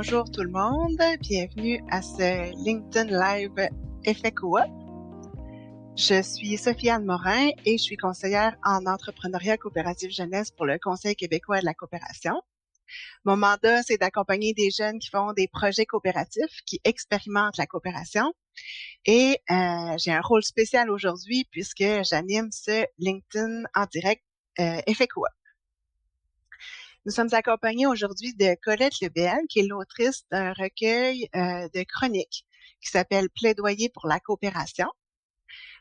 Bonjour tout le monde, bienvenue à ce LinkedIn Live Effet Coop. Je suis Sophie-Anne Morin et je suis conseillère en entrepreneuriat coopératif jeunesse pour le Conseil québécois de la coopération. Mon mandat, c'est d'accompagner des jeunes qui font des projets coopératifs, qui expérimentent la coopération. Et j'ai un rôle spécial aujourd'hui puisque j'anime ce LinkedIn en direct Effet Coop. Nous sommes accompagnés aujourd'hui de Colette Lebel, qui est l'autrice d'un recueil de chroniques qui s'appelle Plaidoyer pour la coopération.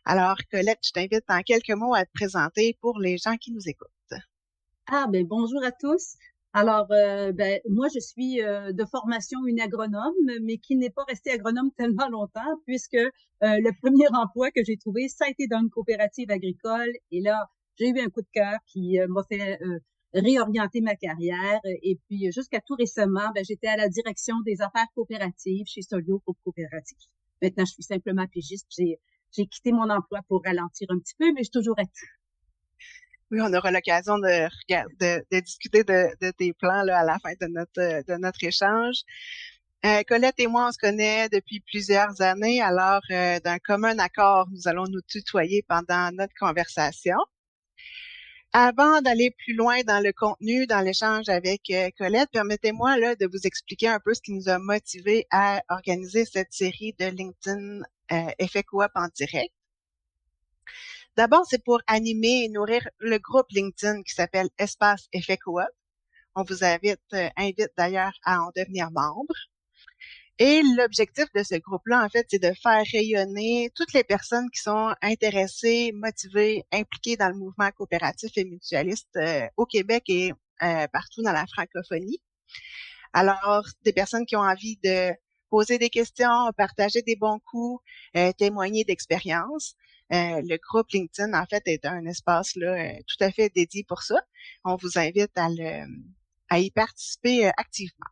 Alors, Colette, je t'invite en quelques mots à te présenter pour les gens qui nous écoutent. Bonjour à tous. Alors, moi, je suis de formation une agronome, mais qui n'est pas restée agronome tellement longtemps, puisque le premier emploi que j'ai trouvé, ça a été dans une coopérative agricole. Et là, j'ai eu un coup de cœur qui m'a fait réorienter ma carrière. Et puis, jusqu'à tout récemment, j'étais à la direction des affaires coopératives chez Solio Groupe Coopératif. Maintenant, je suis simplement pigiste. J'ai quitté mon emploi pour ralentir un petit peu, mais je suis toujours active. Oui, on aura l'occasion de discuter de tes plans là, à la fin de notre échange. Colette et moi, on se connaît depuis plusieurs années, alors d'un commun accord, nous allons nous tutoyer pendant notre conversation. Avant d'aller plus loin dans le contenu, dans l'échange avec Colette, permettez-moi là de vous expliquer un peu ce qui nous a motivés à organiser cette série de LinkedIn Effet Coop en direct. D'abord, c'est pour animer et nourrir le groupe LinkedIn qui s'appelle Espace Effet Coop. On vous invite d'ailleurs à en devenir membre. Et l'objectif de ce groupe-là, en fait, c'est de faire rayonner toutes les personnes qui sont intéressées, motivées, impliquées dans le mouvement coopératif et mutualiste au Québec et partout dans la francophonie. Alors, des personnes qui ont envie de poser des questions, partager des bons coups, témoigner d'expériences. Le groupe LinkedIn, en fait, est un espace là tout à fait dédié pour ça. On vous invite à y participer activement.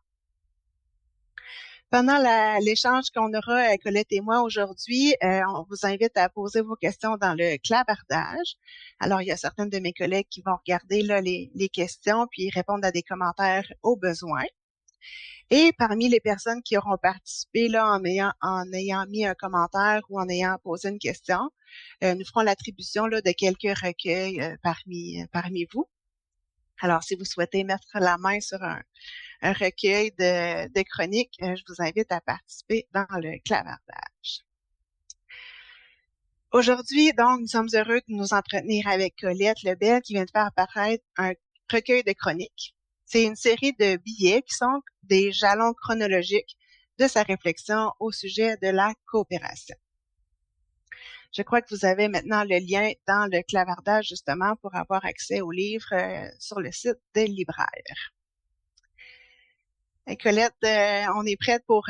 Pendant l'échange qu'on aura, Colette et moi, aujourd'hui, on vous invite à poser vos questions dans le clavardage. Alors, il y a certaines de mes collègues qui vont regarder là, les questions puis répondre à des commentaires au besoin. Et parmi les personnes qui auront participé là, en ayant mis un commentaire ou en ayant posé une question, nous ferons l'attribution là, de quelques recueils parmi vous. Alors, si vous souhaitez mettre la main sur un recueil de chroniques, je vous invite à participer dans le clavardage. Aujourd'hui, donc, nous sommes heureux de nous entretenir avec Colette Lebel qui vient de faire apparaître un recueil de chroniques. C'est une série de billets qui sont des jalons chronologiques de sa réflexion au sujet de la coopération. Je crois que vous avez maintenant le lien dans le clavardage justement pour avoir accès au livre sur le site des libraires. Colette, on est prête pour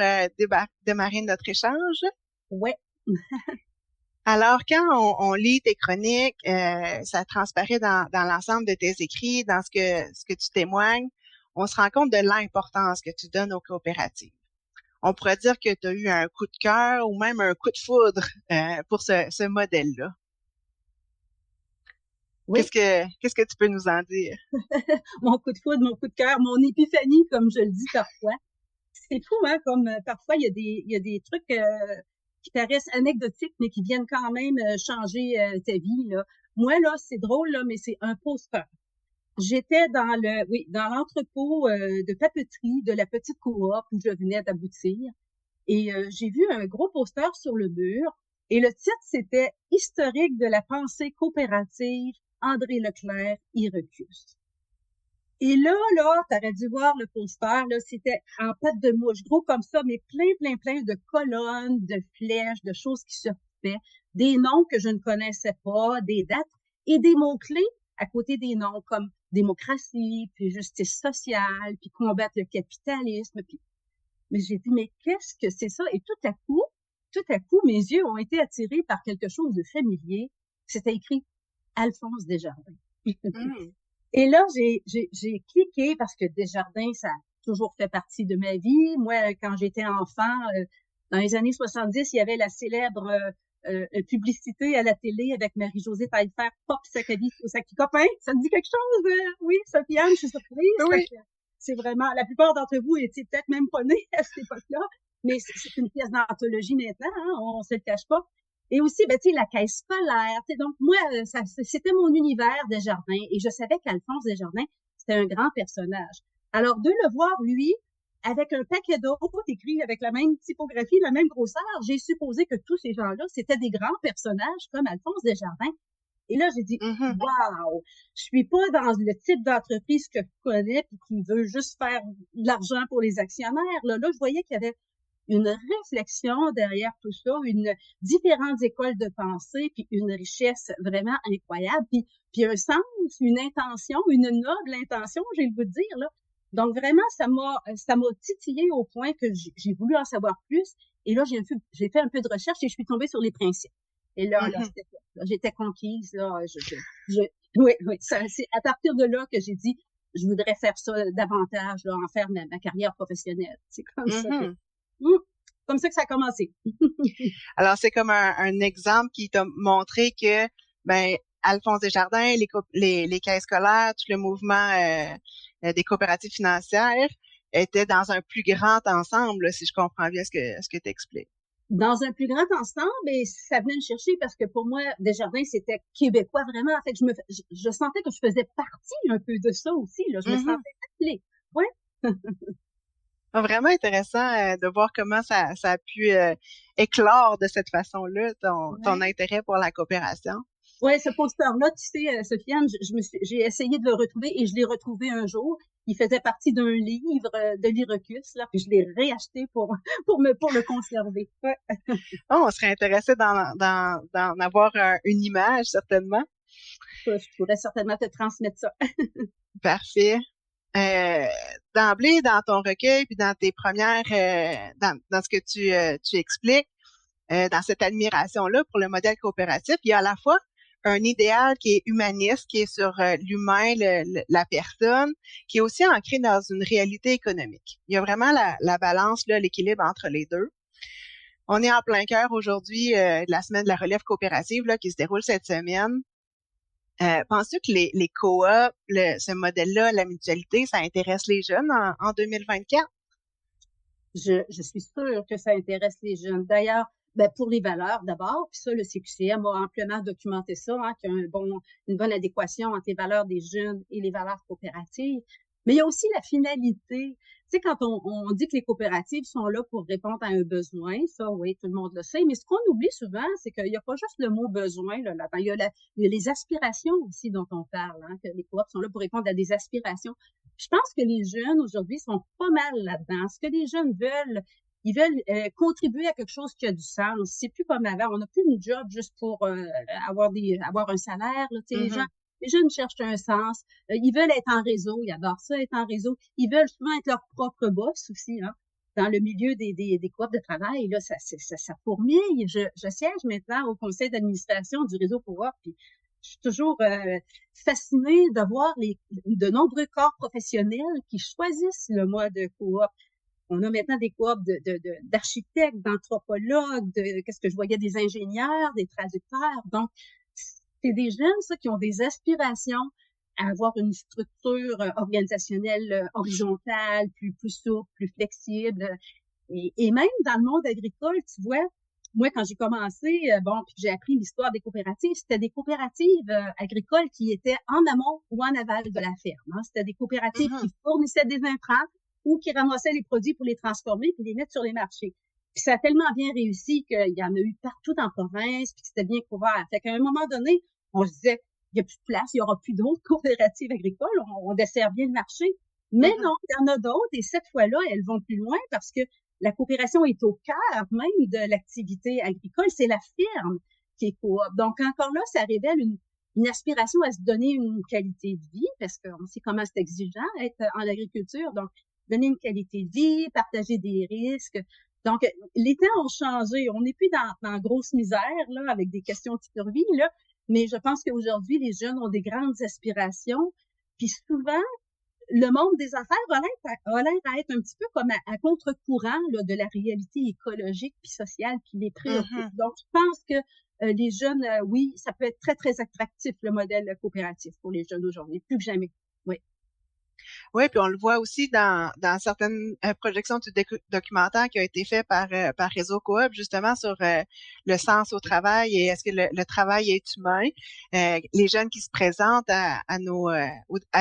démarrer notre échange? Ouais. Alors, quand on lit tes chroniques, ça transparaît dans l'ensemble de tes écrits, dans ce que tu témoignes, on se rend compte de l'importance que tu donnes aux coopératives. On pourrait dire que tu as eu un coup de cœur ou même un coup de foudre pour ce modèle-là. Oui. Qu'est-ce que tu peux nous en dire? Mon coup de foudre, mon coup de cœur, mon épiphanie, comme je le dis parfois. C'est fou, hein, comme parfois il y a des trucs qui paraissent anecdotiques, mais qui viennent quand même changer ta vie, là. Moi, là, c'est drôle, là, mais c'est un poster. J'étais dans l'entrepôt de papeterie de la petite coop où je venais d'aboutir. Et j'ai vu un gros poster sur le mur. Et le titre, c'était Historique de la pensée coopérative, André Leclerc, Irecus. Et là, t'aurais dû voir le poster, là, c'était en pâte de mouche, gros comme ça, mais plein de colonnes, de flèches, de choses qui se faisaient, des noms que je ne connaissais pas, des dates et des mots-clés à côté des noms comme démocratie, puis justice sociale, puis combattre le capitalisme, puis mais j'ai dit, mais qu'est-ce que c'est ça? Et tout à coup, mes yeux ont été attirés par quelque chose de familier. C'était écrit Alphonse Desjardins. Mm. Et là, j'ai cliqué parce que Desjardins, ça a toujours fait partie de ma vie. Moi, quand j'étais enfant, dans les années 70, il y avait la célèbre publicité à la télé avec Marie-Josée Taillefer, Pop Saccavi, Sacchi Copain. Ça te dit quelque chose? Oui, Sophie-Anne, je suis surprise. Oui. C'est vraiment, la plupart d'entre vous étiez peut-être même pas nés à cette époque-là, mais c'est une pièce d'anthologie maintenant, hein, on se le cache pas. Et aussi, ben, tu sais, la caisse scolaire. Tu sais, donc, moi, c'était mon univers Desjardins et je savais qu'Alphonse Desjardins, c'était un grand personnage. Alors, de le voir, lui, avec un paquet d'autres écrits avec la même typographie, la même grosseur, j'ai supposé que tous ces gens-là, c'était des grands personnages comme Alphonse Desjardins. Et là, j'ai dit, Mhm. waouh, je suis pas dans le type d'entreprise que je connais puis qui veut juste faire de l'argent pour les actionnaires. Là, je voyais qu'il y avait une réflexion derrière tout ça, une différentes écoles de pensée, puis une richesse vraiment incroyable, puis un sens, une intention, une noble intention, j'ai le goût de dire là. Donc vraiment, ça m'a titillé au point que j'ai voulu en savoir plus. Et là, j'ai fait un peu de recherche et je suis tombée sur les principes. Et là, Mhm. j'étais conquise là. Oui, c'est à partir de là que j'ai dit, je voudrais faire ça davantage, là, en faire ma carrière professionnelle. C'est comme ça que Mhm. comme ça que ça a commencé. Alors, c'est comme un exemple qui t'a montré que, ben, Alphonse Desjardins, les caisses scolaires, tout le mouvement des coopératives financières était dans un plus grand ensemble, là, si je comprends bien ce que tu expliques. Dans un plus grand ensemble, et ça venait me chercher parce que pour moi, Desjardins, c'était québécois vraiment. En fait, je sentais que je faisais partie un peu de ça aussi, là. Je me sentais Mhm. appelée. Ouais. Ah, vraiment intéressant de voir comment ça a pu éclore de cette façon-là ton Ouais. intérêt pour la coopération. Ouais, ce poster-là, tu sais, Sofiane, j'ai essayé de le retrouver et je l'ai retrouvé un jour. Il faisait partie d'un livre de l'Irocus, là, puis je l'ai réacheté pour le conserver. Ouais. Oh, on serait intéressé d'en avoir une image, certainement. Je pourrais certainement te transmettre ça. Parfait. Euh, D'emblée, dans ton recueil, puis dans tes premières, dans ce que tu expliques, dans cette admiration-là pour le modèle coopératif, il y a à la fois un idéal qui est humaniste, qui est sur l'humain, la personne, qui est aussi ancré dans une réalité économique. Il y a vraiment la balance, là, l'équilibre entre les deux. On est en plein cœur aujourd'hui de la semaine de la relève coopérative là, qui se déroule cette semaine. Penses-tu que les coops, ce modèle-là, la mutualité, ça intéresse les jeunes en 2024? Je suis sûre que ça intéresse les jeunes. D'ailleurs, ben, pour les valeurs d'abord, puis ça, le CQCM a amplement documenté ça, hein, qu'il y a une bonne adéquation entre les valeurs des jeunes et les valeurs coopératives. Mais il y a aussi la finalité. Tu sais, quand on dit que les coopératives sont là pour répondre à un besoin, ça, oui, tout le monde le sait. Mais ce qu'on oublie souvent, c'est qu'il n'y a pas juste le mot besoin là-dedans. Il y a les aspirations aussi dont on parle, hein, que les coops sont là pour répondre à des aspirations. Je pense que les jeunes aujourd'hui sont pas mal là-dedans. Ce que les jeunes veulent, ils veulent contribuer à quelque chose qui a du sens. C'est plus comme avant. On n'a plus une job juste pour avoir un salaire. Là. Tu sais, Mhm. les jeunes cherchent un sens. Ils veulent être en réseau. Ils adorent ça, être en réseau. Ils veulent souvent être leur propre boss aussi. Hein. Dans le milieu des coops de travail, là, ça fourmille. Je siège maintenant au conseil d'administration du réseau Coop, puis je suis toujours fascinée de voir de nombreux corps professionnels qui choisissent le mode coop. On a maintenant des coops d'architectes, d'anthropologues, qu'est-ce que je voyais, des ingénieurs, des traducteurs. Donc, c'est des jeunes, ça, qui ont des aspirations à avoir une structure organisationnelle horizontale, plus souple, plus flexible. Et même dans le monde agricole, tu vois, moi, quand j'ai commencé, puis j'ai appris l'histoire des coopératives, c'était des coopératives agricoles qui étaient en amont ou en aval de la ferme. Hein. C'était des coopératives Mhm. qui fournissaient des intrants ou qui ramassaient les produits pour les transformer puis les mettre sur les marchés. Puis ça a tellement bien réussi qu'il y en a eu partout en province, puis que c'était bien couvert. Fait qu'à un moment donné, on se disait, il n'y a plus de place, il n'y aura plus d'autres coopératives agricoles, on dessert bien le marché. Mais Mhm. non, il y en a d'autres, et cette fois-là, elles vont plus loin parce que la coopération est au cœur même de l'activité agricole. C'est la ferme qui est coop. Donc, encore là, ça révèle une aspiration à se donner une qualité de vie, parce qu'on sait comment c'est exigeant être en agriculture. Donc, donner une qualité de vie, partager des risques. Donc, les temps ont changé. On n'est plus dans grosse misère, là, avec des questions de survie, là. Mais je pense qu'aujourd'hui, les jeunes ont des grandes aspirations. Puis souvent, le monde des affaires a l'air à être un petit peu comme à contre-courant là, de la réalité écologique puis sociale qui les préoccupe. Mhm. Donc, je pense que les jeunes, oui, ça peut être très, très attractif, le modèle coopératif pour les jeunes aujourd'hui, plus que jamais. Oui. Oui, puis on le voit aussi dans certaines projections du documentaire qui a été fait par Réseau Coop, justement sur le sens au travail et est-ce que le travail est humain. Les jeunes qui se présentent à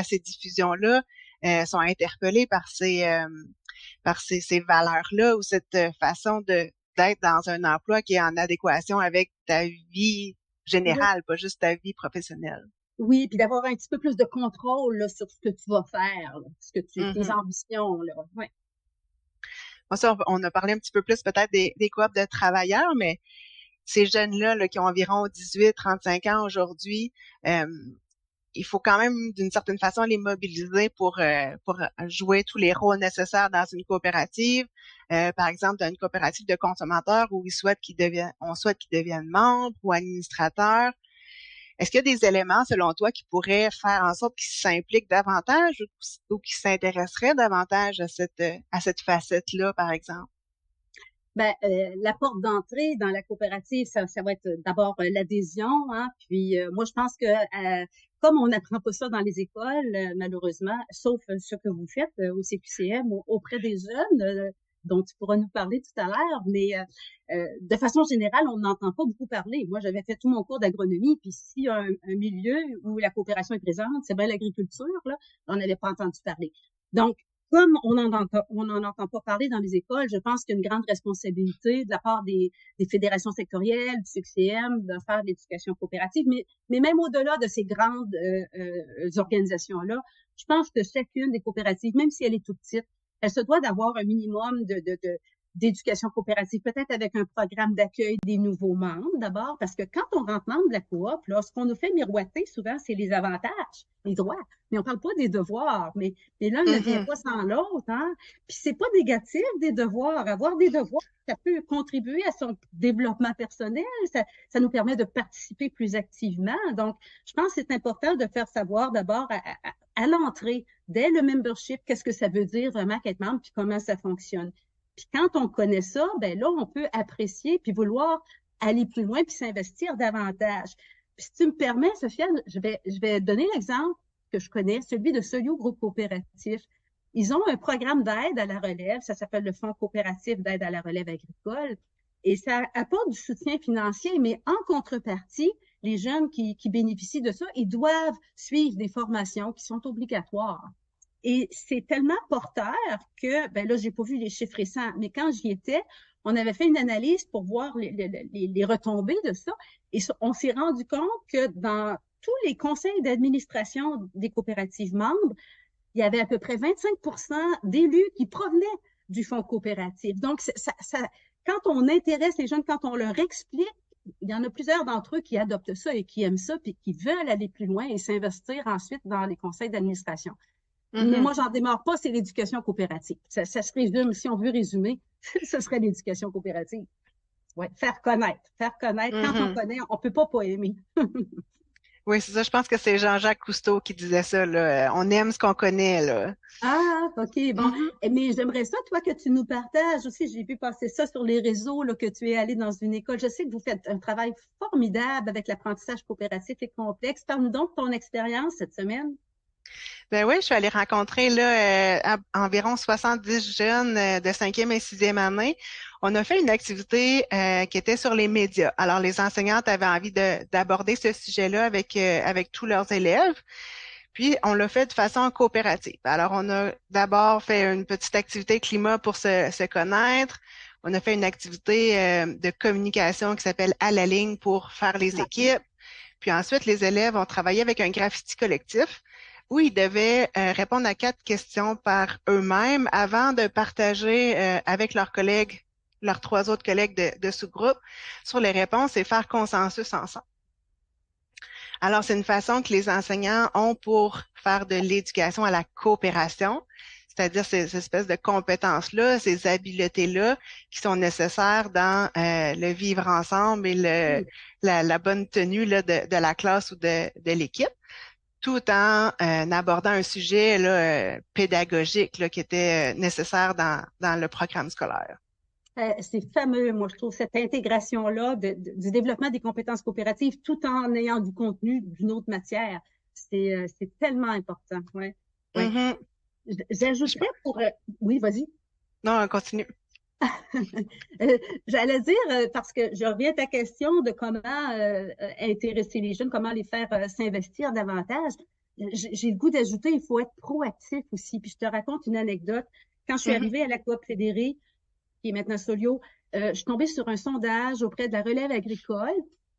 ces diffusions-là sont interpellés par ces valeurs-là ou cette façon d'être dans un emploi qui est en adéquation avec ta vie Oui. générale, pas juste ta vie professionnelle. Oui, puis d'avoir un petit peu plus de contrôle là, sur ce que tu vas faire, là, tes Mhm. ambitions, là. Ouais. Bon, ça, on a parlé un petit peu plus peut-être des coops de travailleurs, mais ces jeunes-là là, qui ont environ 18-35 ans aujourd'hui, euh, il faut quand même d'une certaine façon les mobiliser pour jouer tous les rôles nécessaires dans une coopérative. Par exemple, dans une coopérative de consommateurs où on souhaite qu'ils deviennent membres ou administrateurs. Est-ce qu'il y a des éléments, selon toi, qui pourraient faire en sorte qu'ils s'impliquent davantage ou qu'ils s'intéresseraient davantage à cette facette-là, par exemple? Ben, la porte d'entrée dans la coopérative, ça va être d'abord l'adhésion, hein. Puis moi, je pense que comme on n'apprend pas ça dans les écoles, malheureusement, sauf ce que vous faites au CQCM auprès des jeunes, dont tu pourras nous parler tout à l'heure, mais de façon générale, on n'entend pas beaucoup parler. Moi, j'avais fait tout mon cours d'agronomie, puis s'il y a un milieu où la coopération est présente, c'est bien l'agriculture, là, on n'avait pas entendu parler. Donc, comme on n'en entend pas parler dans les écoles, je pense qu'il y a une grande responsabilité de la part des fédérations sectorielles, du CQCM, de faire de l'éducation coopérative, mais même au-delà de ces grandes organisations-là, je pense que chacune des coopératives, même si elle est toute petite, elle se doit d'avoir un minimum d'éducation coopérative, peut-être avec un programme d'accueil des nouveaux membres d'abord, parce que quand on rentre membre de la coop, là, ce qu'on nous fait miroiter souvent, c'est les avantages, les droits, mais on parle pas des devoirs, mais l'un ne vient Mhm. pas sans l'autre, hein. Puis c'est pas négatif des devoirs. Avoir des devoirs, ça peut contribuer à son développement personnel. Ça nous permet de participer plus activement. Donc, je pense que c'est important de faire savoir d'abord à l'entrée, dès le membership, qu'est-ce que ça veut dire vraiment qu'être membre, puis comment ça fonctionne. Puis quand on connaît ça, ben là, on peut apprécier puis vouloir aller plus loin puis s'investir davantage. Puis si tu me permets, Sofiane, je vais donner l'exemple que je connais, celui de Solio Groupe Coopératif. Ils ont un programme d'aide à la relève, ça s'appelle le Fonds coopératif d'aide à la relève agricole, et ça apporte du soutien financier, mais en contrepartie, les jeunes qui bénéficient de ça, ils doivent suivre des formations qui sont obligatoires. Et c'est tellement porteur que, ben là, j'ai pas vu les chiffres récents, mais quand j'y étais, on avait fait une analyse pour voir les retombées de ça. Et on s'est rendu compte que dans tous les conseils d'administration des coopératives membres, il y avait à peu près 25% d'élus qui provenaient du fonds coopératif. Donc, quand on intéresse les jeunes, quand on leur explique, il y en a plusieurs d'entre eux qui adoptent ça et qui aiment ça, puis qui veulent aller plus loin et s'investir ensuite dans les conseils d'administration. Mais Mhm. moi, j'en démarre pas, c'est l'éducation coopérative. Ça se résume, si on veut résumer, ce serait l'éducation coopérative. Ouais, faire connaître. Faire connaître. Quand on Mhm. connaît, on peut pas aimer. Oui, c'est ça. Je pense que c'est Jean-Jacques Cousteau qui disait ça, là. On aime ce qu'on connaît, là. Ah, OK, bon. Mhm. Mais j'aimerais ça, toi, que tu nous partages aussi. J'ai vu passer ça sur les réseaux, là, que tu es allé dans une école. Je sais que vous faites un travail formidable avec l'apprentissage coopératif et complexe. Parle-nous donc de ton expérience cette semaine. Ben oui, je suis allée rencontrer là environ 70 jeunes de cinquième et sixième année. On a fait une activité qui était sur les médias. Alors, les enseignantes avaient envie d'aborder ce sujet-là avec tous leurs élèves. Puis, on l'a fait de façon coopérative. Alors, on a d'abord fait une petite activité climat pour se connaître. On a fait une activité de communication qui s'appelle À la ligne pour faire les équipes. Puis ensuite, les élèves ont travaillé avec un graffiti collectif où ils devaient répondre à 4 questions par eux-mêmes avant de partager avec leurs collègues, leurs 3 autres collègues de sous-groupe sur les réponses et faire consensus ensemble. Alors, c'est une façon que les enseignants ont pour faire de l'éducation à la coopération, c'est-à-dire ces espèces de compétences-là, ces habiletés-là qui sont nécessaires dans le vivre ensemble et la bonne tenue là, de la classe ou de l'équipe, tout en abordant un sujet là, pédagogique là, qui était nécessaire dans le programme scolaire. C'est fameux, moi, je trouve, cette intégration-là du développement des compétences coopératives tout en ayant du contenu d'une autre matière. C'est tellement important, ouais. Oui. Mhm. Je- J'ajouterais oui, vas-y. Non, on continue. J'allais dire, parce que je reviens à ta question de comment intéresser les jeunes, comment les faire s'investir davantage. J'ai le goût d'ajouter, il faut être proactif aussi. Puis je te raconte une anecdote. Quand je suis Mhm. arrivée à la Coop Fédérée, qui est maintenant Solio, je suis tombée sur un sondage auprès de la relève agricole.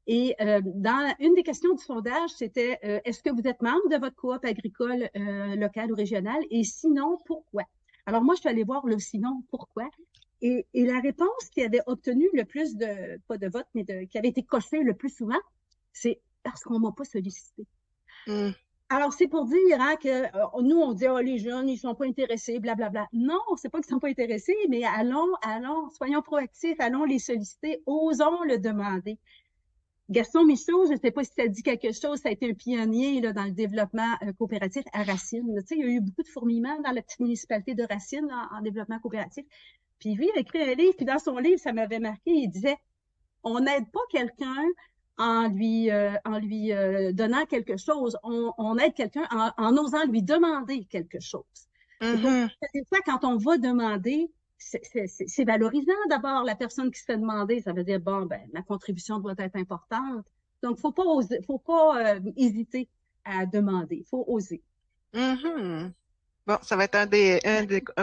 Et dans une des questions du sondage, c'était est-ce que vous êtes membre de votre coop agricole locale ou régionale? Et sinon, pourquoi? Alors moi, je suis allée voir le sinon, pourquoi? Et la réponse qui avait obtenu le plus de, pas de votes, mais qui avait été cochée le plus souvent, c'est parce qu'on ne m'a pas sollicité. Mm. Alors, c'est pour dire hein, que nous, on dit, oh, les jeunes, ils ne sont pas intéressés, blablabla. Non, c'est pas qu'ils ne sont pas intéressés, mais allons, soyons proactifs, allons les solliciter, osons le demander. Gaston Michaud, je ne sais pas si ça dit quelque chose, ça a été un pionnier là, dans le développement coopératif à Racine. Tu sais, il y a eu beaucoup de fourmillements dans la petite municipalité de Racine là, en développement coopératif. Puis lui, il a écrit un livre, puis dans son livre, ça m'avait marqué, il disait, on n'aide pas quelqu'un en lui donnant quelque chose, on aide quelqu'un en osant lui demander quelque chose. Et pour Mhm. des fois, quand on va demander, c'est valorisant d'abord la personne qui se fait demander. Ça veut dire, bon, ben, ma contribution doit être importante. Donc, faut pas hésiter à demander. Il faut oser. Mhm. Bon, ça va être un des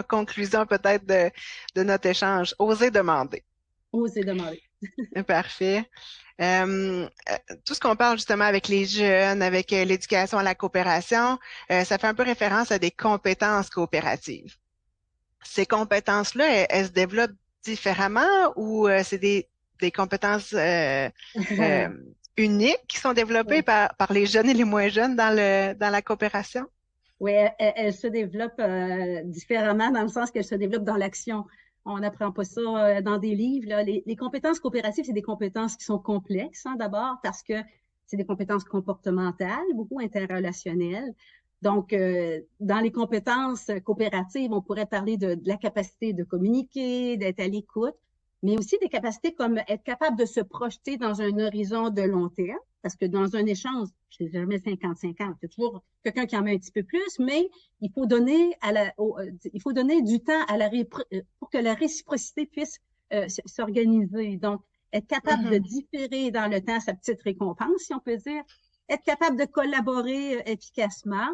conclusions peut-être de notre échange. Oser demander. Oser demander. Parfait. Tout ce qu'on parle justement avec les jeunes, avec l'éducation à la coopération, ça fait un peu référence à des compétences coopératives. Ces compétences-là, elles se développent différemment ou c'est des compétences euh, uniques qui sont développées Oui. par les jeunes et les moins jeunes dans la coopération? Oui, elle se développe différemment dans le sens qu'elle se développe dans l'action. On n'apprend pas ça dans des livres. Là. Les compétences coopératives, c'est des compétences qui sont complexes, hein, d'abord, parce que c'est des compétences comportementales, beaucoup interrelationnelles. Donc, dans les compétences coopératives, on pourrait parler de la capacité de communiquer, d'être à l'écoute, mais aussi des capacités comme être capable de se projeter dans un horizon de long terme, parce que dans un échange, je ne sais jamais 50-50, c'est toujours quelqu'un qui en met un petit peu plus, mais il faut donner il faut donner du temps pour que la réciprocité puisse s'organiser. Donc, être capable de Mhm. différer dans le temps sa petite récompense, si on peut dire, être capable de collaborer efficacement,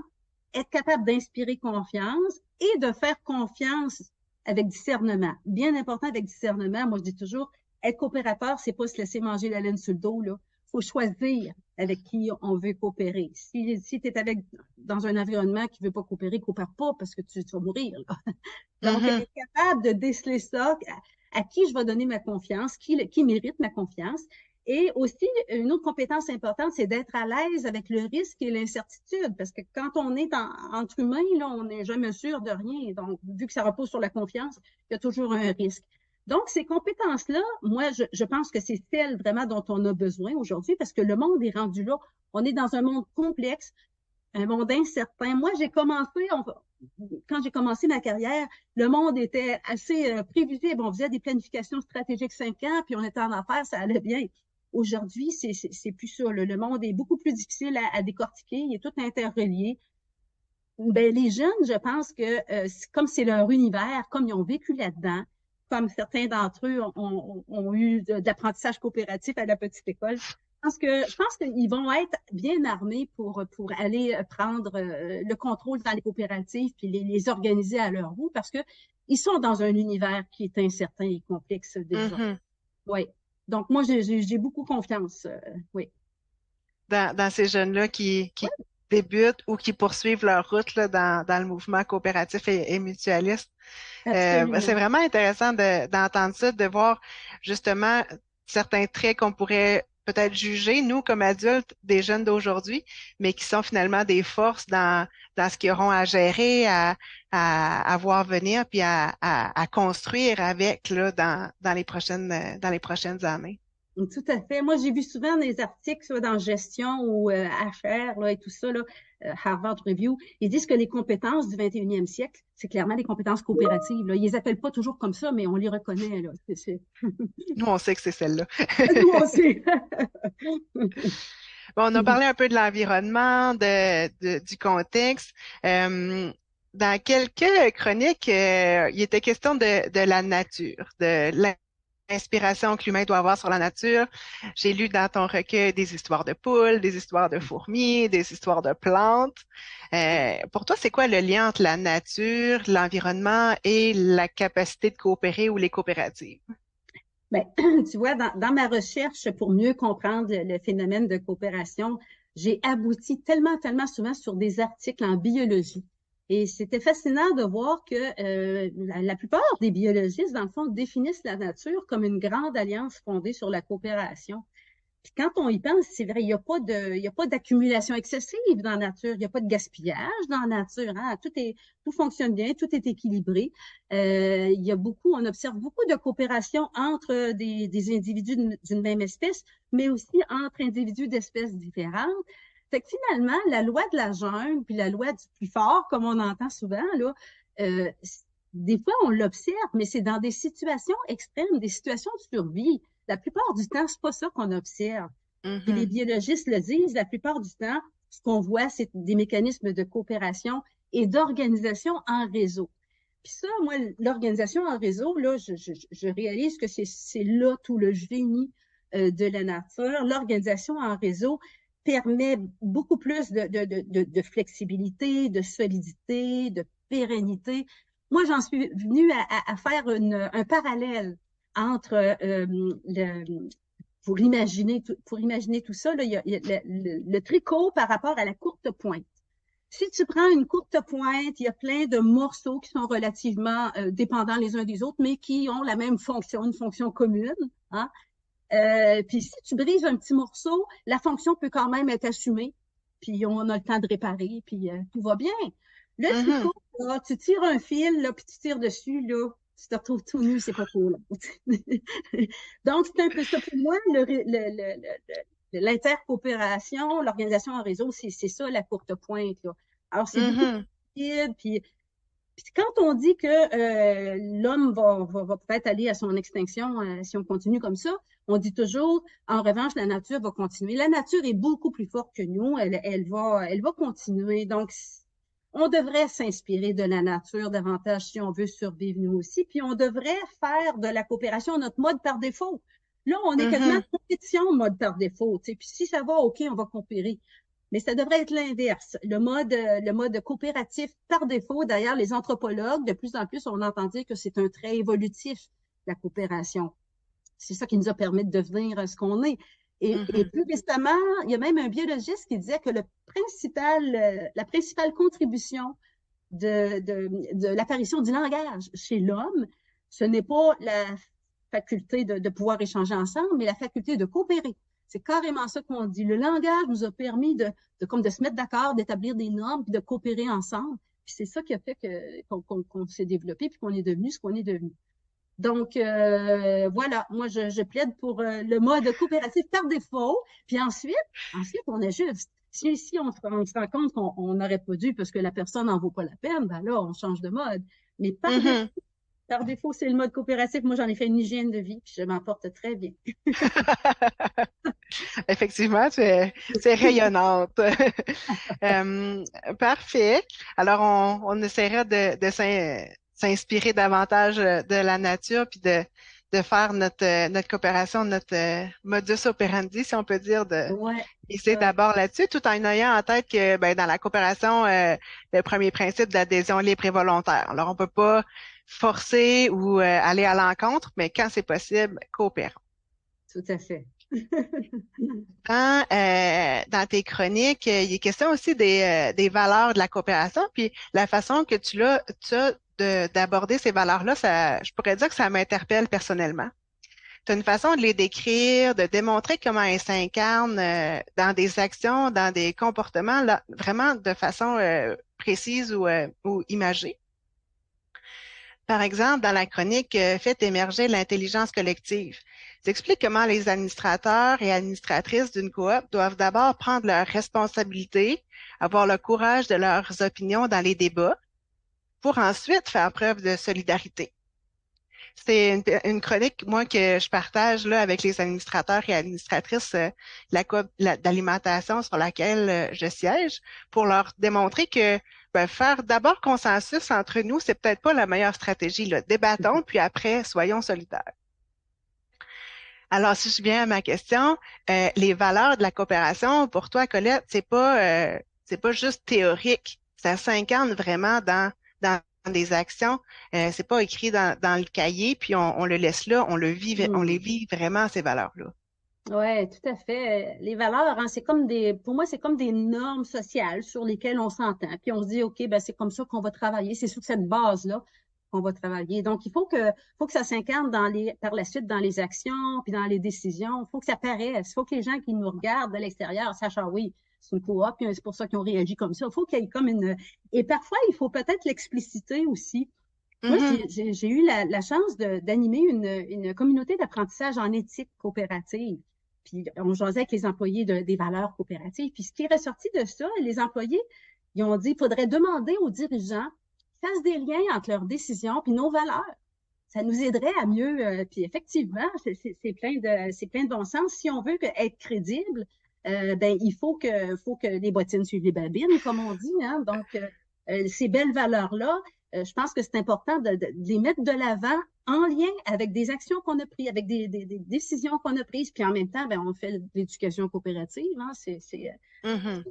être capable d'inspirer confiance et de faire confiance avec discernement. Bien important avec discernement. Moi, je dis toujours, être coopérateur, c'est pas se laisser manger la laine sur le dos, là. Faut choisir avec qui on veut coopérer. Si tu es dans un environnement qui ne veut pas coopérer, coopère pas parce que tu vas mourir. Là. Donc, Mhm. être capable de déceler ça, à qui je vais donner ma confiance, qui mérite ma confiance. Et aussi, une autre compétence importante, c'est d'être à l'aise avec le risque et l'incertitude. Parce que quand on est entre humains, là, on n'est jamais sûr de rien. Donc, vu que ça repose sur la confiance, il y a toujours un risque. Donc, ces compétences-là, moi, je pense que c'est celles vraiment dont on a besoin aujourd'hui parce que le monde est rendu là. On est dans un monde complexe, un monde incertain. Moi, quand j'ai commencé ma carrière, le monde était assez prévisible. On faisait des planifications stratégiques 5 ans, puis on était en affaires, ça allait bien. Aujourd'hui, c'est plus ça. Le monde est beaucoup plus difficile à décortiquer. Il est tout interrelié. Ben, les jeunes, je pense que comme c'est leur univers, comme ils ont vécu là-dedans, comme certains d'entre eux ont eu de l'apprentissage coopératif à la petite école, je pense qu'ils vont être bien armés pour aller prendre le contrôle dans les coopératives puis les organiser à leur goût parce que ils sont dans un univers qui est incertain et complexe déjà. Mhm. Oui. Donc, moi, j'ai beaucoup confiance. Oui. Dans ces jeunes-là Oui, qui débutent ou qui poursuivent leur route là, dans le mouvement coopératif et mutualiste. C'est absolument. vraiment intéressant d'entendre ça, de voir justement certains traits qu'on pourrait peut-être juger, nous, comme adultes, des jeunes d'aujourd'hui, mais qui sont finalement des forces dans ce qu'ils auront à gérer, à voir venir, puis à construire avec là, dans les prochaines années. Tout à fait. Moi, j'ai vu souvent des articles soit dans gestion ou HR là, et tout ça, là, Harvard Review. Ils disent que les compétences du 21e siècle, c'est clairement les compétences coopératives. Là. Ils les appellent pas toujours comme ça, mais on les reconnaît. Là. Nous, on sait que c'est celle-là. Nous aussi. Bon, on a parlé un peu de l'environnement, du contexte. dans quelques chroniques, il était question de la nature, de l'inspiration que l'humain doit avoir sur la nature. J'ai lu dans ton recueil des histoires de poules, des histoires de fourmis, des histoires de plantes. Pour toi, c'est quoi le lien entre la nature, l'environnement et la capacité de coopérer ou les coopératives? Ben, tu vois, dans ma recherche pour mieux comprendre le phénomène de coopération, j'ai abouti tellement, tellement souvent sur des articles en biologie. Et c'était fascinant de voir que la plupart des biologistes, dans le fond, définissent la nature comme une grande alliance fondée sur la coopération. Puis quand on y pense, c'est vrai, il y a pas d'accumulation excessive dans la nature, il n'y a pas de gaspillage dans la nature, hein. Tout fonctionne bien, tout est équilibré. Il y a beaucoup, on observe beaucoup de coopération entre des individus d'une même espèce, mais aussi entre individus d'espèces différentes. Fait que finalement, la loi de la jungle, puis la loi du plus fort, comme on entend souvent, là, euh, des fois on l'observe, mais c'est dans des situations extrêmes, des situations de survie. La plupart du temps, c'est pas ça qu'on observe. Puis les Mhm. biologistes le disent, la plupart du temps, ce qu'on voit, c'est des mécanismes de coopération et d'organisation en réseau. Puis ça, moi, l'organisation en réseau, là, je réalise que c'est là tout le génie de la nature. L'organisation en réseau permet beaucoup plus de flexibilité, de solidité, de pérennité. Moi, j'en suis venue à faire un parallèle entre pour imaginer tout ça, là, il y a le tricot par rapport à la courte pointe. Si tu prends une courte pointe, il y a plein de morceaux qui sont relativement dépendants les uns des autres, mais qui ont la même fonction, une fonction commune. Hein? Puis si tu brises un petit morceau, la fonction peut quand même être assumée, puis on a le temps de réparer, puis tout va bien. Le Mhm. tricot, là, tu tires un fil, là, puis tu tires dessus, là, tu te retrouves tout nu, c'est pas trop long. Donc, c'est un peu ça pour moi, l'intercoopération, l'organisation en réseau, c'est ça la courte pointe, là. Alors, c'est beaucoup Mhm. plus rapide, puis quand on dit que l'homme va peut-être aller à son extinction si on continue comme ça, on dit toujours, en revanche, la nature va continuer. La nature est beaucoup plus forte que nous, elle va continuer. Donc, on devrait s'inspirer de la nature davantage si on veut survivre nous aussi, puis on devrait faire de la coopération notre mode par défaut. Là, on est quasiment Mhm. en compétition mode par défaut, tu sais. Puis si ça va, OK, on va coopérer. Mais ça devrait être l'inverse. Le mode coopératif par défaut, d'ailleurs, les anthropologues, de plus en plus, on entend dire que c'est un trait évolutif, la coopération. C'est ça qui nous a permis de devenir ce qu'on est. Et Mhm. plus récemment, il y a même un biologiste qui disait que la principale contribution de l'apparition du langage chez l'homme, ce n'est pas la faculté de pouvoir échanger ensemble, mais la faculté de coopérer. C'est carrément ça qu'on dit. Le langage nous a permis comme de se mettre d'accord, d'établir des normes, puis de coopérer ensemble. Puis c'est ça qui a fait qu'on s'est développé, puis qu'on est devenu ce qu'on est devenu. Donc, voilà, moi, je plaide pour le mode coopératif par défaut. Puis ensuite, on ajuste. Si on se rend compte qu'on n'aurait pas dû parce que la personne n'en vaut pas la peine, ben là, on change de mode. Mais Mhm. par défaut, c'est le mode coopératif. Moi, j'en ai fait une hygiène de vie, puis je m'en porte très bien. Effectivement, tu es rayonnante. Euh, Parfait. Alors, on essaiera de s'inspirer davantage de la nature puis de faire notre coopération, notre modus operandi, si on peut dire, de Ouais, essayer ouais, d'abord là-dessus, tout en ayant en tête que ben, dans la coopération, le premier principe d'adhésion libre et volontaire. Alors, on peut pas forcer ou aller à l'encontre, mais quand c'est possible, coopérer. tout à fait. Dans tes chroniques, il est question aussi des valeurs de la coopération, puis la façon que tu as d'aborder ces valeurs-là, je pourrais dire que ça m'interpelle personnellement. Tu as une façon de les décrire, de démontrer comment elles s'incarnent dans des actions, dans des comportements, là, vraiment de façon précise ou imagée. Par exemple, dans la chronique Faites émerger l'intelligence collective, tu expliques comment les administrateurs et administratrices d'une coop doivent d'abord prendre leurs responsabilités, avoir le courage de leurs opinions dans les débats, pour ensuite faire preuve de solidarité. C'est une chronique, moi, que je partage là, avec les administrateurs et administratrices la coop d'alimentation sur laquelle je siège pour leur démontrer que ben, faire d'abord consensus entre nous, c'est peut-être pas la meilleure stratégie, là. Débattons, puis après, soyons solidaires. Alors, si je viens à ma question, les valeurs de la coopération, pour toi, Colette, c'est pas juste théorique. Ça s'incarne vraiment dans des actions. C'est pas écrit dans le cahier, puis on le laisse là, on les Hmm. vit vraiment, ces valeurs-là. Ouais, tout à fait. Les valeurs, hein, c'est comme pour moi, c'est comme des normes sociales sur lesquelles on s'entend. Puis on se dit, OK, ben, c'est comme ça qu'on va travailler. C'est sur cette base-là qu'on va travailler. Donc, faut que ça s'incarne par la suite dans les actions, puis dans les décisions. Il faut que ça paraisse. Il faut que les gens qui nous regardent de l'extérieur sachent, ah oui, c'est une coop, puis c'est pour ça qu'ils ont réagi comme ça. Il faut qu'il y ait comme et parfois, il faut peut-être l'expliciter aussi. Moi, Mhm, j'ai eu la chance d'animer une communauté d'apprentissage en éthique coopérative. Puis on jasait avec les employés des valeurs coopératives. Puis ce qui est ressorti de ça, les employés, ils ont dit qu'il faudrait demander aux dirigeants qu'ils fassent des liens entre leurs décisions puis nos valeurs. Ça nous aiderait à mieux. Puis effectivement, c'est plein de bon sens. Si on veut être crédible, ben faut que les bottines suivent les babines, comme on dit. Hein? Donc ces belles valeurs-là, je pense que c'est important de les mettre de l'avant en lien avec des actions qu'on a prises, avec des décisions qu'on a prises, puis en même temps, ben, on fait de l'éducation coopérative, hein, mhm.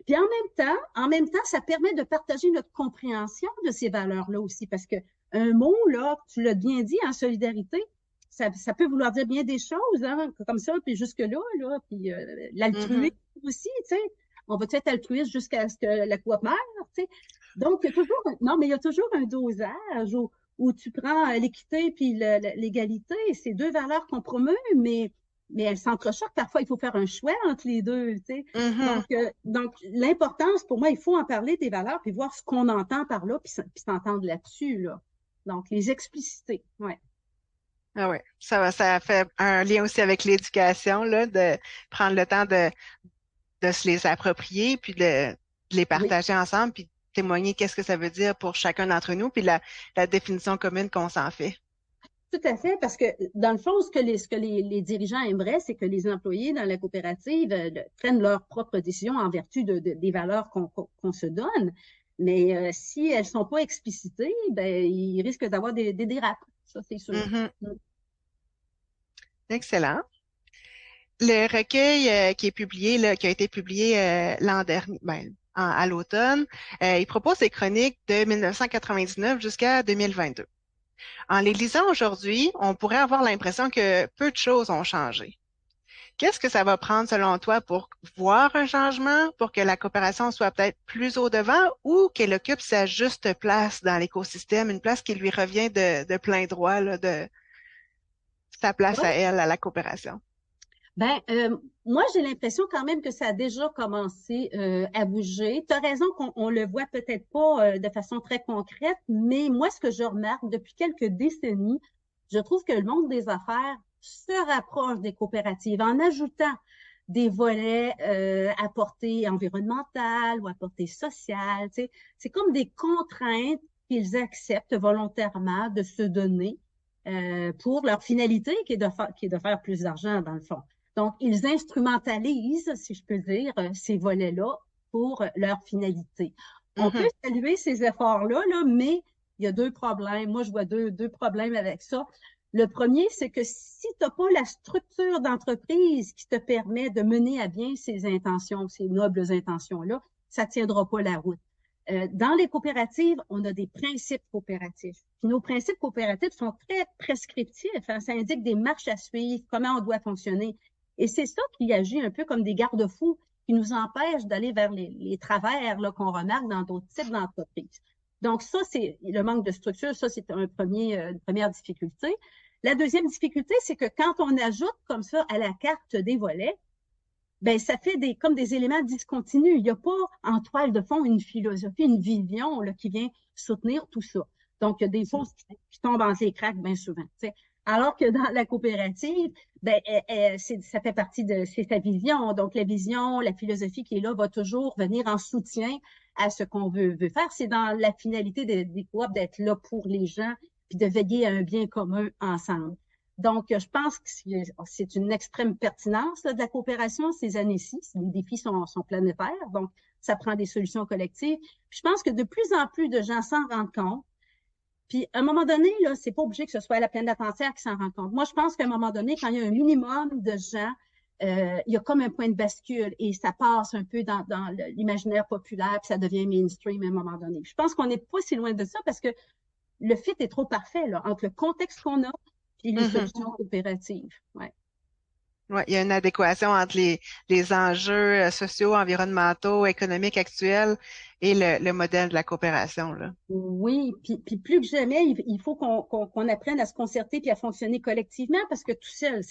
puis en même temps, ça permet de partager notre compréhension de ces valeurs-là aussi, parce que un mot, là, tu l'as bien dit, en solidarité, ça peut vouloir dire bien des choses, hein, comme ça, puis jusque-là, là, puis l'altruisme Mhm. aussi, tu sais. On va être altruiste jusqu'à ce que la coop meure, tu sais. Donc, il y a toujours, non, mais il y a toujours un dosage où tu prends l'équité puis l'égalité. C'est deux valeurs qu'on promeut, mais elles s'entrechoquent. Parfois, il faut faire un choix entre les deux, tu sais. Mhm. Donc l'importance, pour moi, il faut en parler des valeurs puis voir ce qu'on entend par là puis s'entendre là-dessus, là. Donc, les expliciter, ouais. Ah ouais, ça fait un lien aussi avec l'éducation, là, de prendre le temps de se les approprier, puis de les Oui, partager ensemble, puis témoigner qu'est-ce que ça veut dire pour chacun d'entre nous, puis la définition commune qu'on s'en fait. tout à fait, parce que dans le fond, ce que les dirigeants aimeraient, c'est que les employés dans la coopérative prennent leurs propres décisions en vertu des valeurs qu'on se donne. Mais si elles sont pas explicitées, ben, ils risquent d'avoir des dérapes. Ça, c'est sûr. Mhm. Mm. Excellent. Le recueil qui est publié, là, qui a été publié l'an dernier, ben, à l'automne, il propose des chroniques de 1999 jusqu'à 2022. En les lisant aujourd'hui, on pourrait avoir l'impression que peu de choses ont changé. Qu'est-ce que ça va prendre selon toi pour voir un changement, pour que la coopération soit peut-être plus au devant ou qu'elle occupe sa juste place dans l'écosystème, une place qui lui revient de plein droit, là, de sa place à Ouais. elle, à la coopération? Ben, moi, j'ai l'impression quand même que ça a déjà commencé à bouger. Tu as raison qu'on le voit peut-être pas de façon très concrète, mais moi, ce que je remarque depuis quelques décennies, je trouve que le monde des affaires se rapproche des coopératives en ajoutant des volets à portée environnementale ou à portée sociale. Tu sais. C'est comme des contraintes qu'ils acceptent volontairement de se donner pour leur finalité qui est de faire plus d'argent, dans le fond. Donc, ils instrumentalisent, si je peux dire, ces volets-là pour leur finalité. On peut Mhm, saluer ces efforts-là, là, mais il y a deux problèmes. Moi, je vois deux problèmes avec ça. Le premier, c'est que si tu n'as pas la structure d'entreprise qui te permet de mener à bien ces intentions, ces nobles intentions-là, ça ne tiendra pas la route. Dans les coopératives, on a des principes coopératifs. Puis nos principes coopératifs sont très prescriptifs. Hein, ça indique des marches à suivre, comment on doit fonctionner. Et c'est ça qui agit un peu comme des garde-fous qui nous empêchent d'aller vers les travers qu'on remarque dans d'autres types d'entreprises. Donc ça, c'est le manque de structure. Ça, c'est une première difficulté. La deuxième difficulté, c'est que quand on ajoute comme ça à la carte des volets, ben ça fait comme des éléments discontinus. Il n'y a pas en toile de fond une philosophie, une vision là, qui vient soutenir tout ça. Donc, il y a des choses qui tombent en craques bien souvent. T'sais. Alors que dans la coopérative, ben, ça fait partie c'est sa vision. Donc, la vision, la philosophie qui est là va toujours venir en soutien à ce qu'on veut faire. C'est dans la finalité des coops d'être là pour les gens puis de veiller à un bien commun ensemble. Donc, je pense que c'est une extrême pertinence là, de la coopération ces années-ci. Les défis sont planétaires, donc ça prend des solutions collectives. Puis je pense que de plus en plus de gens s'en rendent compte. Puis à un moment donné, là, c'est pas obligé que ce soit la planète entière qui s'en rende compte. Moi, je pense qu'à un moment donné, quand il y a un minimum de gens, il y a comme un point de bascule et ça passe un peu dans l'imaginaire populaire, puis ça devient mainstream à un moment donné. Je pense qu'on n'est pas si loin de ça parce que le fit est trop parfait là, entre le contexte qu'on a et les solutions coopératives. Ouais. Ouais, il y a une adéquation entre les enjeux sociaux, environnementaux, économiques actuels et le modèle de la coopération, là. Oui, puis plus que jamais, il faut qu'on apprenne à se concerter puis à fonctionner collectivement parce que tout seul,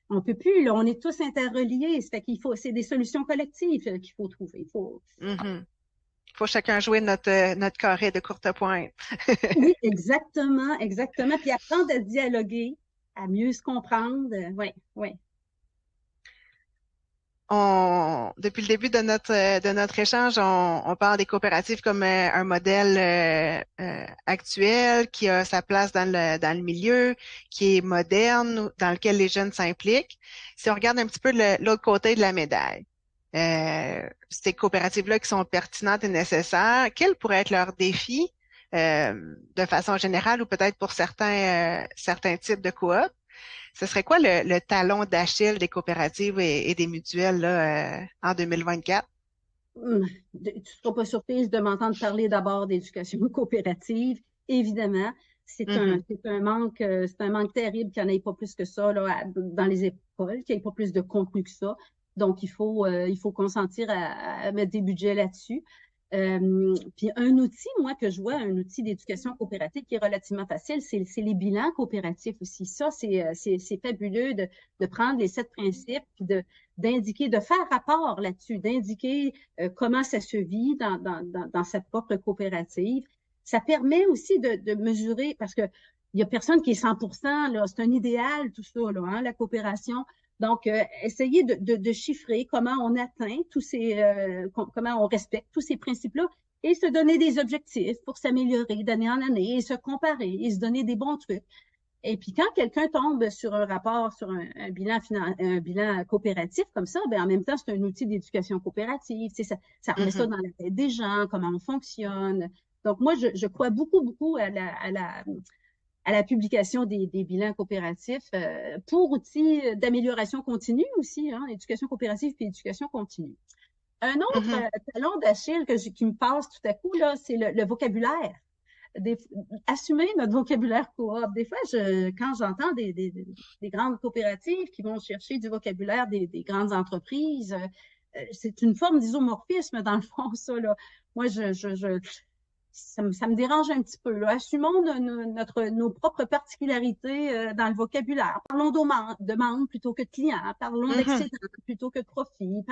on peut plus, là, on est tous interreliés. Ça fait c'est des solutions collectives qu'il faut trouver. Faut chacun jouer notre carré de courte pointe. Oui, exactement, exactement. Puis apprendre à dialoguer, à mieux se comprendre. Oui, oui. Depuis le début de notre échange, on parle des coopératives comme un modèle actuel qui a sa place dans le milieu, qui est moderne, dans lequel les jeunes s'impliquent. Si on regarde un petit peu l'autre côté de la médaille, ces coopératives-là qui sont pertinentes et nécessaires, quels pourraient être leurs défis de façon générale ou peut-être pour certains types de coop? Ce serait quoi le talon d'Achille des coopératives et des mutuelles là, en 2024? Tu ne seras pas surprise de m'entendre parler d'abord d'éducation coopérative. Évidemment, c'est un manque terrible qu'il n'y en ait pas plus que ça là, dans les écoles, qu'il n'y ait pas plus de contenu que ça. Donc, il faut consentir à mettre des budgets là-dessus. Puis un outil, moi, que je vois, un outil d'éducation coopérative qui est relativement facile, c'est les bilans coopératifs aussi. Ça, c'est fabuleux de prendre les 7 principes puis d'indiquer, de faire rapport là-dessus, d'indiquer comment ça se vit dans sa propre coopérative. Ça permet aussi de mesurer, parce que il y a personne qui est 100%, là, c'est un idéal, tout ça, là, hein, la coopération. Donc, essayer de chiffrer comment on atteint comment on respecte tous ces principes-là et se donner des objectifs pour s'améliorer d'année en année et se comparer et se donner des bons trucs. Et puis, quand quelqu'un tombe sur un rapport, sur un bilan coopératif comme ça, ben en même temps, c'est un outil d'éducation coopérative. Tu sais, ça remet ça dans la tête des gens, comment on fonctionne. Donc, moi, je crois beaucoup à la publication des bilans coopératifs pour outils d'amélioration continue aussi, hein, éducation coopérative puis éducation continue. Un autre talon d'Achille qui me passe tout à coup, là, c'est le vocabulaire. Assumer notre vocabulaire coop. Des fois, quand j'entends des grandes coopératives qui vont chercher du vocabulaire des grandes entreprises, c'est une forme d'isomorphisme dans le fond, ça, là. Moi, ça me dérange un petit peu, là. Assumons nos propres particularités dans le vocabulaire. Parlons de demande plutôt que de client. Parlons d'excédent plutôt que de profit.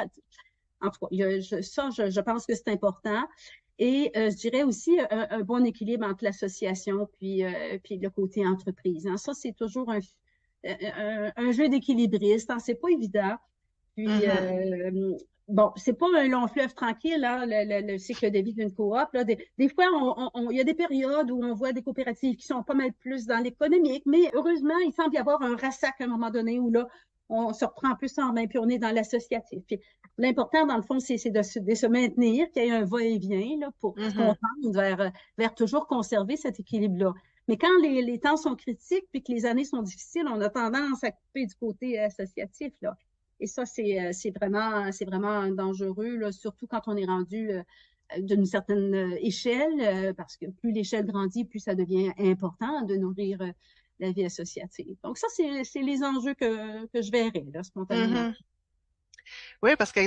En tout cas, je pense que c'est important. Et je dirais aussi un bon équilibre entre l'association puis le côté entreprise. Hein. Ça, c'est toujours un jeu d'équilibriste. Hein. C'est pas évident. Puis, bon, c'est pas un long fleuve tranquille, hein, le cycle de vie d'une coop. Là. Des fois, il y a des périodes où on voit des coopératives qui sont pas mal plus dans l'économique, mais heureusement, il semble y avoir un ressac à un moment donné où là, on se reprend plus en main, puis on est dans l'associatif. Puis l'important, dans le fond, c'est de se maintenir, qu'il y ait un va-et-vient là, pour qu'on tende vers toujours conserver cet équilibre-là. Mais quand les temps sont critiques puis que les années sont difficiles, on a tendance à couper du côté associatif, là. Et ça, c'est vraiment dangereux, là, surtout quand on est rendu d'une certaine échelle, parce que plus l'échelle grandit, plus ça devient important de nourrir la vie associative. Donc ça, c'est les enjeux que je verrais, là, spontanément. Oui, parce que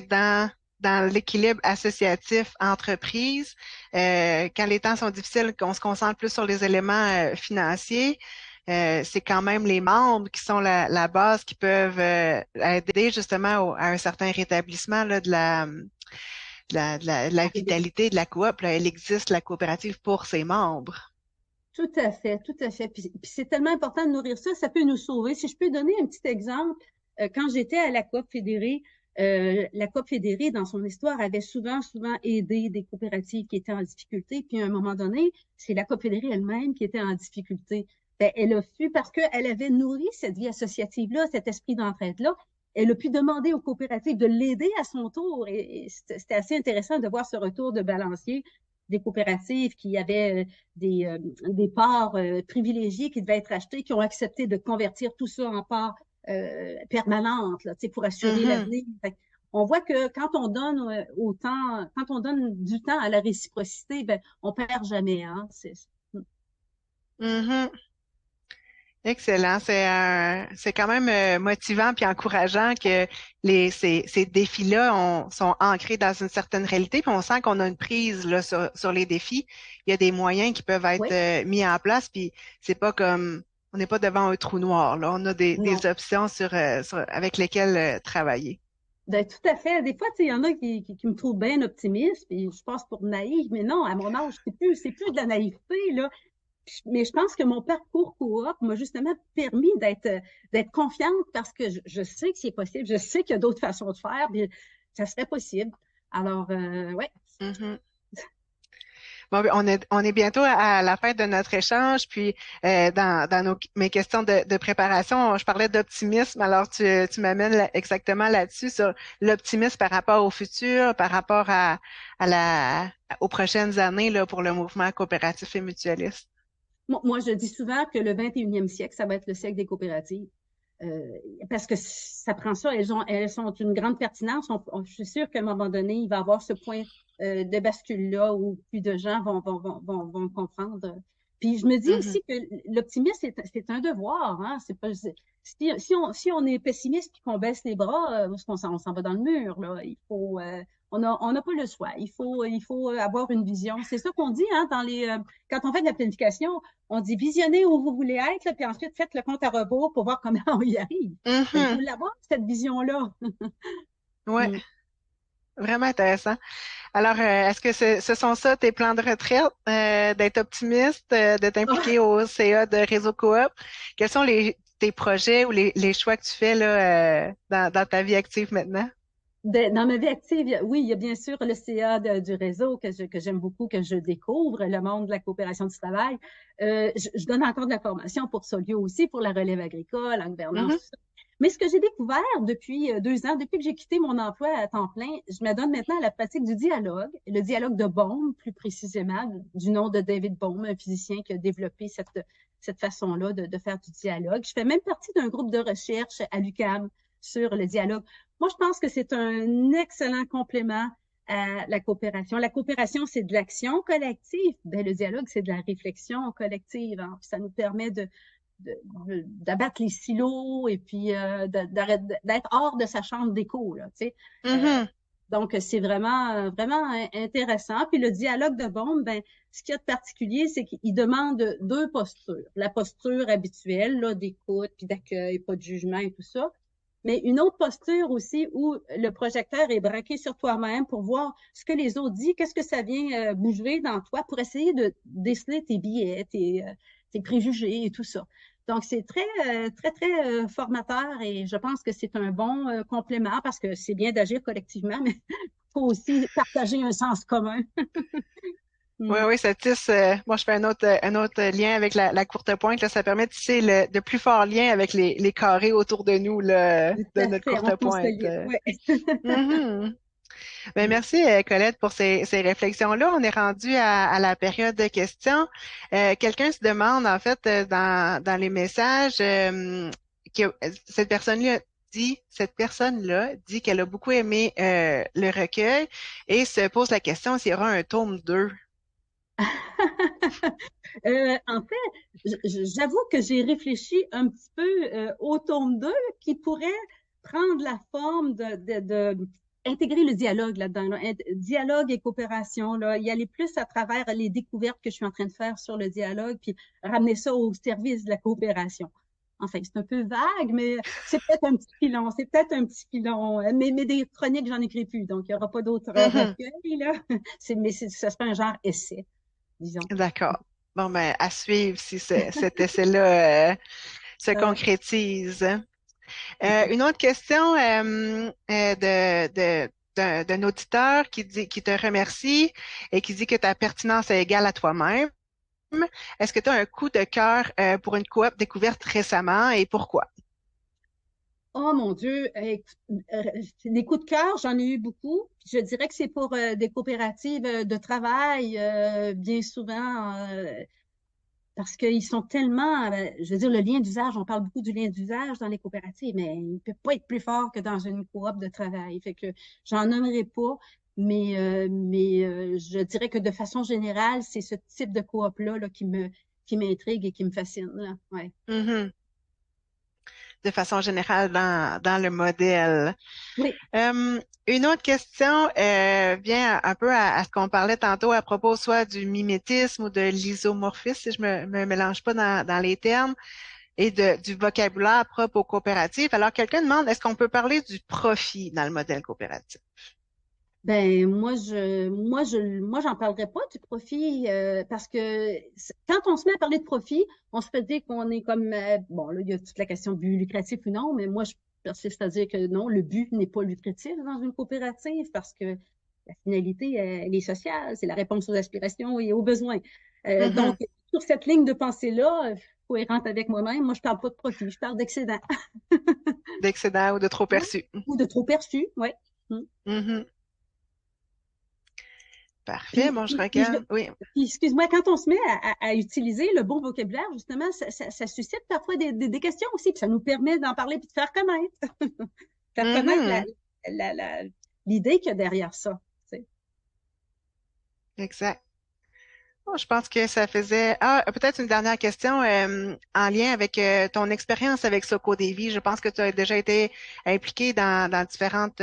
dans l'équilibre associatif entreprise, quand les temps sont difficiles, qu'on se concentre plus sur les éléments financiers, c'est quand même les membres qui sont la base qui peuvent aider justement à un certain rétablissement là, de la vitalité de la coop. Là. Elle existe, la coopérative, pour ses membres. Tout à fait, tout à fait. Puis c'est tellement important de nourrir ça, ça peut nous sauver. Si je peux donner un petit exemple, quand j'étais à la Coop fédérée, dans son histoire, avait souvent aidé des coopératives qui étaient en difficulté. Puis à un moment donné, c'est la Coop fédérée elle-même qui était en difficulté. Ben, elle a su, parce qu'elle avait nourri cette vie associative-là, cet esprit d'entraide-là, elle a pu demander aux coopératives de l'aider à son tour. Et c'était assez intéressant de voir ce retour de balancier des coopératives qui avaient des parts privilégiées qui devaient être achetées, qui ont accepté de convertir tout ça en parts permanentes là, pour assurer Mhm. l'avenir. On voit que quand on donne autant, quand on donne du temps à la réciprocité, ben, on perd jamais. Hein? Mhm. Excellent. C'est quand même motivant puis encourageant que ces défis-là sont ancrés dans une certaine réalité, puis on sent qu'on a une prise là, sur les défis. Il y a des moyens qui peuvent être Oui, mis en place, puis c'est pas comme on n'est pas devant un trou noir, là. On a des non. options avec lesquelles travailler. Ben, tout à fait. Des fois, tu sais, il y en a qui me trouvent bien optimiste, puis je passe pour naïve, mais non, à mon âge, c'est plus de la naïveté, là. Mais je pense que mon parcours coop m'a justement permis d'être confiante parce que je sais que c'est possible, je sais qu'il y a d'autres façons de faire, puis ça serait possible. Alors, ouais. Mhm. Bon, ben, on est bientôt à la fin de notre échange, puis dans mes questions de préparation, je parlais d'optimisme, alors tu m'amènes exactement là-dessus, sur l'optimisme par rapport au futur, par rapport aux prochaines années là, pour le mouvement coopératif et mutualiste. Moi, je dis souvent que le 21e siècle, ça va être le siècle des coopératives. Euh, Parce que ça prend ça, elles sont d'une grande pertinence. Je suis sûre qu'à un moment donné, il va y avoir ce point de bascule-là où plus de gens vont comprendre. Puis je me dis Mhm. aussi que l'optimisme, c'est un devoir. Hein? Si on est pessimiste et qu'on baisse les bras, on s'en va dans le mur. Là. On n'a pas le choix. Il faut avoir une vision. C'est ça qu'on dit hein, quand on fait de la planification. On dit visionnez où vous voulez être, là, puis ensuite faites le compte à rebours pour voir comment on y arrive. Ben, il faut Mhm. l'avoir, cette vision-là. Ouais, Mm. vraiment intéressant. Alors, est-ce que ce sont ça tes plans de retraite, d'être optimiste, de t'impliquer au CA de Réseau Coop? Quels sont tes projets ou les choix que tu fais là, dans ta vie active maintenant? Dans ma vie active, oui, il y a bien sûr le CA du réseau que j'aime beaucoup, que je découvre, le monde de la coopération du travail. Je donne encore de la formation pour Solio aussi, pour la relève agricole, en gouvernance, Mhm, tout ça. Mais ce que j'ai découvert depuis 2 ans, depuis que j'ai quitté mon emploi à temps plein, je m'adonne maintenant à la pratique du dialogue, le dialogue de Bohm, plus précisément, du nom de David Bohm, un physicien qui a développé cette façon-là de faire du dialogue. Je fais même partie d'un groupe de recherche à l'UQAM sur le dialogue. Moi, je pense que c'est un excellent complément à la coopération. La coopération, c'est de l'action collective. Ben, le dialogue, c'est de la réflexion collective. Hein. Puis ça nous permet d'abattre les silos et puis d'être hors de sa chambre d'écho. Là, tu sais. mhm, Donc, c'est vraiment intéressant. Puis le dialogue de bombe, ben, ce qu'il y a de particulier, c'est qu'il demande deux postures. La posture habituelle, là, d'écoute, puis d'accueil, pas de jugement et tout ça. Mais une autre posture aussi où le projecteur est braqué sur toi-même pour voir ce que les autres disent, qu'est-ce que ça vient bouger dans toi pour essayer de déceler tes biais, tes préjugés et tout ça. Donc, c'est très formateur et je pense que c'est un bon complément parce que c'est bien d'agir collectivement, mais il faut aussi partager un sens commun. oui, Mm. oui, ça tisse. Moi, je fais un autre lien avec la courte pointe. Là, ça permet de tisser de plus forts liens avec les carrés autour de nous là, Tout de à notre fait, on courte pense le pointe. lien. Ouais. Mhm. Ben, merci, Colette, pour ces réflexions-là. On est rendu à la période de questions. Quelqu'un se demande, en fait, dans les messages, que cette personne-là dit qu'elle a beaucoup aimé le recueil et se pose la question s'il y aura un tome 2. En fait, j'avoue que j'ai réfléchi un petit peu au tome 2 qui pourrait prendre la forme intégrer le dialogue là-dedans, là. Dialogue et coopération, là, y aller plus à travers les découvertes que je suis en train de faire sur le dialogue, puis ramener ça au service de la coopération. Enfin, c'est un peu vague, mais c'est peut-être un petit filon, c'est peut-être un petit filon. Mais des chroniques, j'en écris plus, donc il n'y aura pas d'autres Mhm. recueils, là. Ça serait un genre essai, disons. D'accord. Bon, ben, à suivre si cet essai-là se Ouais. concrétise. Une autre question d'un auditeur qui te remercie et qui dit que ta pertinence est égale à toi-même. est-ce que tu as un coup de cœur pour une coop découverte récemment et pourquoi? Oh mon Dieu, des coups de cœur, j'en ai eu beaucoup. Je dirais que c'est pour des coopératives de travail, bien souvent, parce qu'ils sont tellement, je veux dire, le lien d'usage, on parle beaucoup du lien d'usage dans les coopératives, mais il ne peut pas être plus fort que dans une coop de travail. Fait que j'en nommerai pas, mais je dirais que de façon générale, c'est ce type de coop-là là, qui m'intrigue et qui me fascine. Là. Ouais. Mhm. De façon générale dans le modèle. Oui. Une autre question vient un peu à ce qu'on parlait tantôt à propos soit du mimétisme ou de l'isomorphisme, si je me mélange pas dans les termes, et du vocabulaire propre aux coopératives. Alors, quelqu'un demande, est-ce qu'on peut parler du profit dans le modèle coopératif? Ben moi j'en parlerai pas du profit parce que quand on se met à parler de profit, on se fait dire qu'on est comme bon là il y a toute la question but lucratif ou non, mais moi je persiste à dire que non, le but n'est pas lucratif dans une coopérative parce que la finalité elle est sociale, c'est la réponse aux aspirations et aux besoins. Donc Mhm. sur cette ligne de pensée-là, cohérente avec moi-même, moi je parle pas de profit, je parle d'excédent. D'excédent ou de trop Ouais. perçu. Ou de trop perçu, ouais. Mhm. Parfait. Puis, Bon, je puis, puis je regarde. Oui. Puis, excuse-moi, quand on se met à utiliser le bon vocabulaire, justement, ça suscite parfois des questions aussi, puis ça nous permet d'en parler puis de faire connaître. Faire connaître Mhm. la, la- l'idée qu'il y a derrière ça. Tu sais. Exact. Bon, je pense que ça faisait. Ah, peut-être une dernière question en lien avec ton expérience avec Socodévi. Je pense que tu as déjà été impliqué dans différentes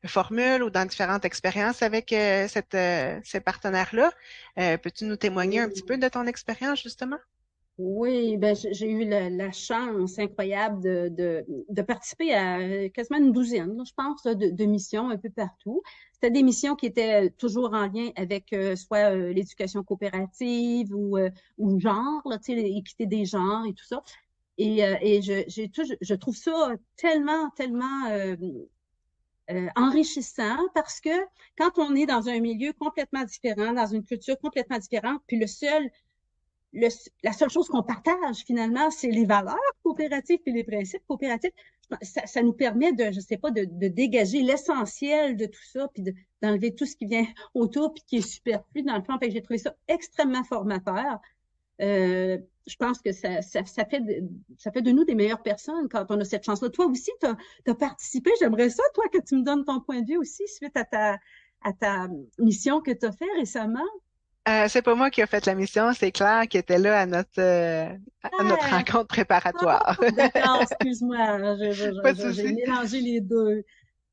formules ou dans différentes expériences avec ces partenaires-là. Peux-tu nous témoigner un petit peu de ton expérience, justement? Oui, ben, j'ai eu la chance incroyable de participer à quasiment une douzaine, là, je pense, là, de missions un peu partout. C'était des missions qui étaient toujours en lien avec soit l'éducation coopérative ou genre, là, tu sais, l'équité des genres et tout ça. Et je trouve ça tellement enrichissant parce que quand on est dans un milieu complètement différent, dans une culture complètement différente, puis le, la seule chose qu'on partage finalement, c'est les valeurs coopératives et les principes coopératifs. Ça nous permet de, je sais pas, de dégager l'essentiel de tout ça, puis d'enlever tout ce qui vient autour, puis qui est superflu dans le fond. Fait que j'ai trouvé ça extrêmement formateur. Je pense que ça fait de nous des meilleures personnes quand on a cette chance-là. Toi aussi, tu as participé. J'aimerais ça, toi, que tu me donnes ton point de vue aussi suite à ta mission que tu as fait récemment. C'est pas moi qui ai fait la mission, c'est Claire qui était là à notre Ah, rencontre préparatoire. d'accord, excuse-moi, Pas de j'ai souci, mélangé les deux.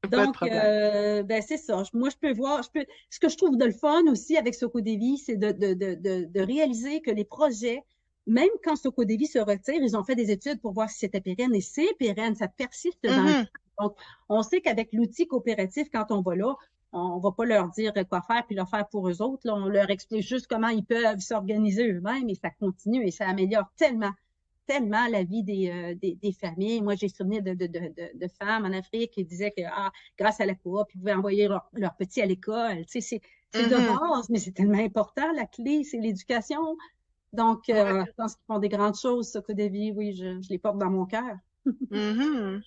pas de Donc, problème. ben c'est ça. Moi, je peux voir, ce que je trouve de le fun aussi avec Socodevi, c'est de réaliser que les projets, même quand Socodevi se retire, ils ont fait des études pour voir si c'était pérenne et c'est pérenne, ça persiste dans le Mhm, temps. Donc, on sait qu'avec l'outil coopératif, quand on va là, on va pas leur dire quoi faire puis leur faire pour eux autres. Là, on leur explique juste comment ils peuvent s'organiser eux-mêmes et ça continue et ça améliore tellement la vie des familles. Moi, j'ai souvenir de femmes en Afrique qui disaient que grâce à la coop, ils pouvaient envoyer leurs petits à l'école. Tu sais, c'est de mhm. base, mais c'est tellement important. La clé, c'est l'éducation. Donc, Ouais. je pense qu'ils font des grandes choses, ça, que des vies. Oui, je les porte dans mon cœur. Mhm.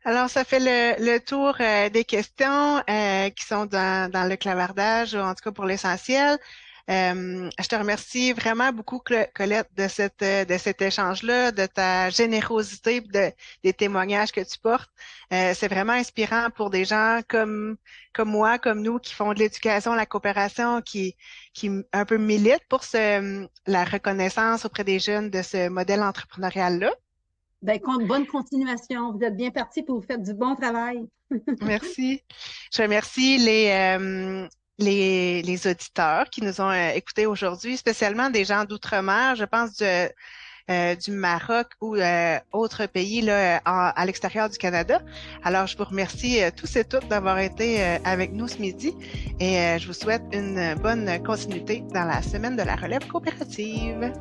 Alors, ça fait le tour des questions qui sont dans le clavardage, ou en tout cas pour l'essentiel. Je te remercie vraiment beaucoup, Colette, de cet échange-là, de ta générosité, des témoignages que tu portes. C'est vraiment inspirant pour des gens comme moi, comme nous, qui font de l'éducation, la coopération, qui un peu militent pour la reconnaissance auprès des jeunes de ce modèle entrepreneurial-là. Ben, bonne continuation. Vous êtes bien partis et vous faites du bon travail. Merci. Je remercie les auditeurs qui nous ont écoutés aujourd'hui, spécialement des gens d'outre-mer, je pense du Maroc ou autres pays là, à l'extérieur du Canada. Alors, je vous remercie tous et toutes d'avoir été avec nous ce midi et je vous souhaite une bonne continuité dans la semaine de la relève coopérative.